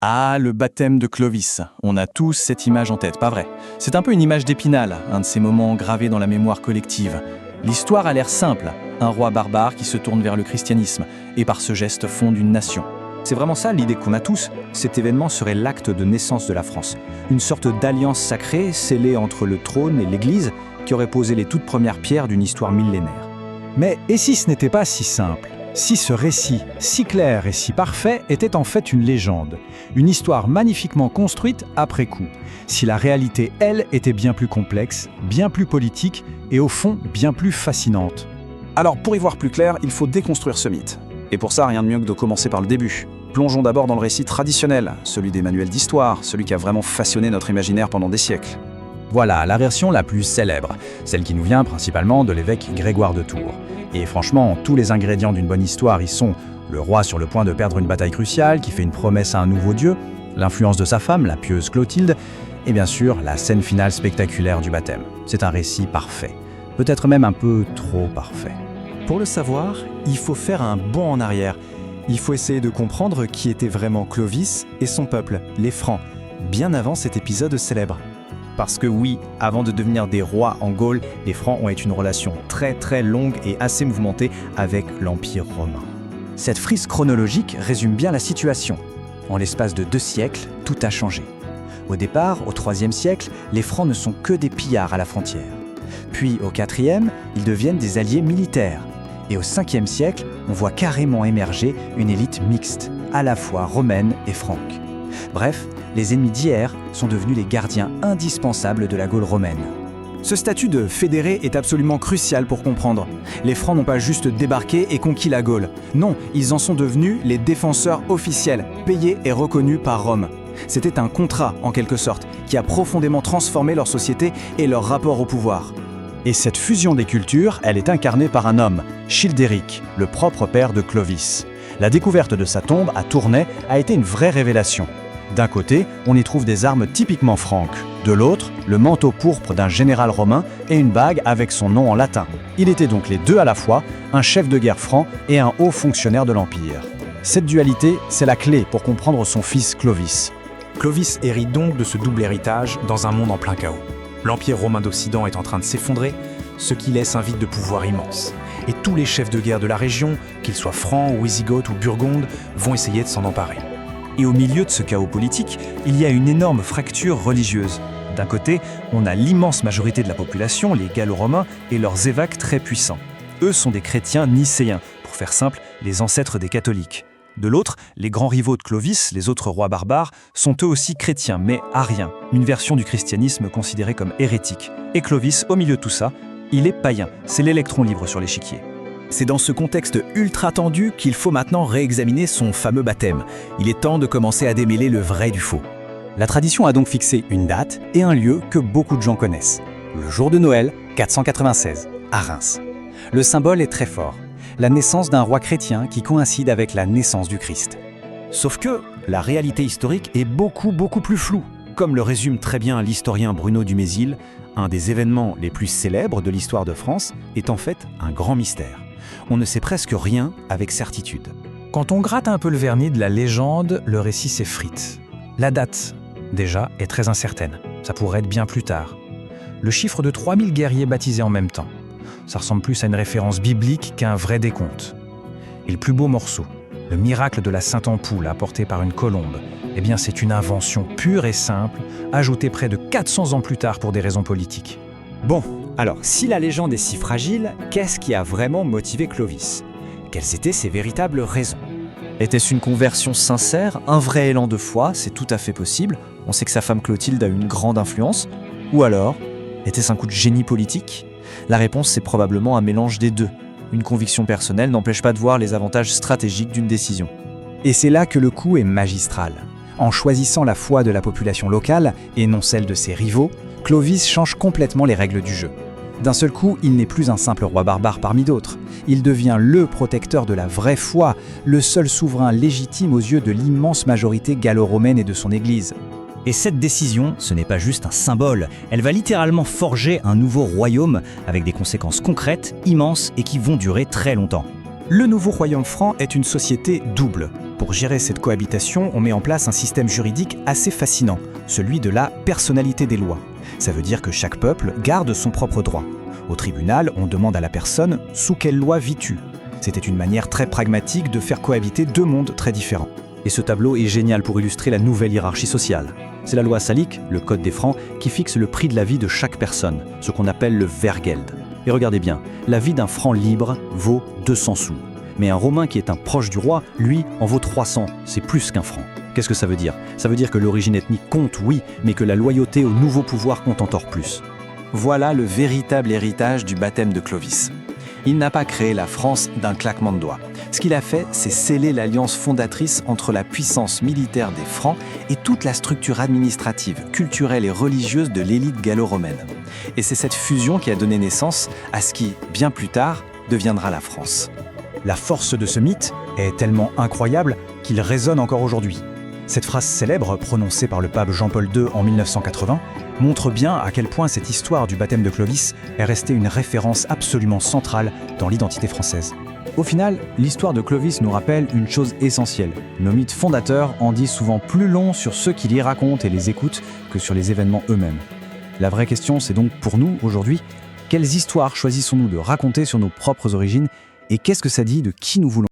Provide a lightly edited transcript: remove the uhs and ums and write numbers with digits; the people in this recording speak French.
Ah, le baptême de Clovis. On a tous cette image en tête, pas vrai? C'est un peu une image d'Épinal, un de ces moments gravés dans la mémoire collective. L'histoire a l'air simple. Un roi barbare qui se tourne vers le christianisme et par ce geste fonde une nation. C'est vraiment ça l'idée qu'on a tous. Cet événement serait l'acte de naissance de la France. Une sorte d'alliance sacrée scellée entre le trône et l'Église qui aurait posé les toutes premières pierres d'une histoire millénaire. Mais et si ce n'était pas si simple? Si ce récit, si clair et si parfait, était en fait une légende, une histoire magnifiquement construite après coup, si la réalité, elle, était bien plus complexe, bien plus politique et au fond bien plus fascinante. Alors pour y voir plus clair, il faut déconstruire ce mythe. Et pour ça, rien de mieux que de commencer par le début. Plongeons d'abord dans le récit traditionnel, celui des manuels d'histoire, celui qui a vraiment façonné notre imaginaire pendant des siècles. Voilà la version la plus célèbre, celle qui nous vient principalement de l'évêque Grégoire de Tours. Et franchement, tous les ingrédients d'une bonne histoire y sont le roi sur le point de perdre une bataille cruciale, qui fait une promesse à un nouveau dieu, l'influence de sa femme, la pieuse Clotilde, et bien sûr la scène finale spectaculaire du baptême. C'est un récit parfait, peut-être même un peu trop parfait. Pour le savoir, il faut faire un bond en arrière. Il faut essayer de comprendre qui était vraiment Clovis et son peuple, les Francs, bien avant cet épisode célèbre. Parce que oui, avant de devenir des rois en Gaule, les Francs ont eu une relation très longue et assez mouvementée avec l'Empire romain. Cette frise chronologique résume bien la situation. En l'espace de 2 siècles, tout a changé. Au départ, au IIIe siècle, les Francs ne sont que des pillards à la frontière. Puis au IVe, ils deviennent des alliés militaires. Et au Ve siècle, on voit carrément émerger une élite mixte, à la fois romaine et franque. Bref, les ennemis d'hier sont devenus les gardiens indispensables de la Gaule romaine. Ce statut de fédéré est absolument crucial pour comprendre. Les Francs n'ont pas juste débarqué et conquis la Gaule. Non, ils en sont devenus les défenseurs officiels, payés et reconnus par Rome. C'était un contrat, en quelque sorte, qui a profondément transformé leur société et leur rapport au pouvoir. Et cette fusion des cultures, elle est incarnée par un homme, Childéric, le propre père de Clovis. La découverte de sa tombe à Tournai a été une vraie révélation. D'un côté, on y trouve des armes typiquement franques. De l'autre, le manteau pourpre d'un général romain et une bague avec son nom en latin. Il était donc les deux à la fois, un chef de guerre franc et un haut fonctionnaire de l'Empire. Cette dualité, c'est la clé pour comprendre son fils Clovis. Clovis hérite donc de ce double héritage dans un monde en plein chaos. L'Empire romain d'Occident est en train de s'effondrer, ce qui laisse un vide de pouvoir immense. Et tous les chefs de guerre de la région, qu'ils soient francs, wisigoths ou burgondes, vont essayer de s'en emparer. Et au milieu de ce chaos politique, il y a une énorme fracture religieuse. D'un côté, on a l'immense majorité de la population, les Gallo-Romains et leurs évêques très puissants. Eux sont des chrétiens nicéens, pour faire simple, les ancêtres des catholiques. De l'autre, les grands rivaux de Clovis, les autres rois barbares, sont eux aussi chrétiens, mais ariens, une version du christianisme considérée comme hérétique. Et Clovis, au milieu de tout ça, il est païen, c'est l'électron libre sur l'échiquier. C'est dans ce contexte ultra tendu qu'il faut maintenant réexaminer son fameux baptême. Il est temps de commencer à démêler le vrai du faux. La tradition a donc fixé une date et un lieu que beaucoup de gens connaissent. Le jour de Noël, 496, à Reims. Le symbole est très fort. La naissance d'un roi chrétien qui coïncide avec la naissance du Christ. Sauf que la réalité historique est beaucoup plus floue. Comme le résume très bien l'historien Bruno Dumézil, un des événements les plus célèbres de l'histoire de France est en fait un grand mystère. On ne sait presque rien avec certitude. Quand on gratte un peu le vernis de la légende, le récit s'effrite. La date, déjà, est très incertaine. Ça pourrait être bien plus tard. Le chiffre de 3000 guerriers baptisés en même temps. Ça ressemble plus à une référence biblique qu'à un vrai décompte. Et le plus beau morceau, le miracle de la Sainte Ampoule apporté par une colombe, eh bien c'est une invention pure et simple, ajoutée près de 400 ans plus tard pour des raisons politiques. Bon, alors si la légende est si fragile, qu'est-ce qui a vraiment motivé Clovis? Quelles étaient ses véritables raisons? Était-ce une conversion sincère, un vrai élan de foi? C'est tout à fait possible. On sait que sa femme Clotilde a eu une grande influence. Ou alors, était-ce un coup de génie politique? La réponse, c'est probablement un mélange des deux. Une conviction personnelle n'empêche pas de voir les avantages stratégiques d'une décision. Et c'est là que le coup est magistral. En choisissant la foi de la population locale et non celle de ses rivaux, Clovis change complètement les règles du jeu. D'un seul coup, il n'est plus un simple roi barbare parmi d'autres. Il devient le protecteur de la vraie foi, le seul souverain légitime aux yeux de l'immense majorité gallo-romaine et de son église. Et cette décision, ce n'est pas juste un symbole, elle va littéralement forger un nouveau royaume avec des conséquences concrètes, immenses et qui vont durer très longtemps. Le nouveau royaume franc est une société double. Pour gérer cette cohabitation, on met en place un système juridique assez fascinant, celui de la personnalité des lois. Ça veut dire que chaque peuple garde son propre droit. Au tribunal, on demande à la personne « sous quelle loi vis-tu » C'était une manière très pragmatique de faire cohabiter deux mondes très différents. Et ce tableau est génial pour illustrer la nouvelle hiérarchie sociale. C'est la loi salique, le code des francs, qui fixe le prix de la vie de chaque personne, ce qu'on appelle le Wehrgeld. Et regardez bien, la vie d'un franc libre vaut 200 sous. Mais un Romain qui est un proche du roi, lui, en vaut 300, c'est plus qu'un franc. Qu'est-ce que ça veut dire? Ça veut dire que l'origine ethnique compte, oui, mais que la loyauté au nouveau pouvoir compte encore plus. Voilà le véritable héritage du baptême de Clovis. Il n'a pas créé la France d'un claquement de doigts. Ce qu'il a fait, c'est sceller l'alliance fondatrice entre la puissance militaire des Francs et toute la structure administrative, culturelle et religieuse de l'élite gallo-romaine. Et c'est cette fusion qui a donné naissance à ce qui, bien plus tard, deviendra la France. La force de ce mythe est tellement incroyable qu'il résonne encore aujourd'hui. Cette phrase célèbre, prononcée par le pape Jean-Paul II en 1980, montre bien à quel point cette histoire du baptême de Clovis est restée une référence absolument centrale dans l'identité française. Au final, l'histoire de Clovis nous rappelle une chose essentielle. Nos mythes fondateurs en disent souvent plus long sur ceux qui les racontent et les écoutent que sur les événements eux-mêmes. La vraie question, c'est donc pour nous, aujourd'hui, quelles histoires choisissons-nous de raconter sur nos propres origines et qu'est-ce que ça dit de qui nous voulons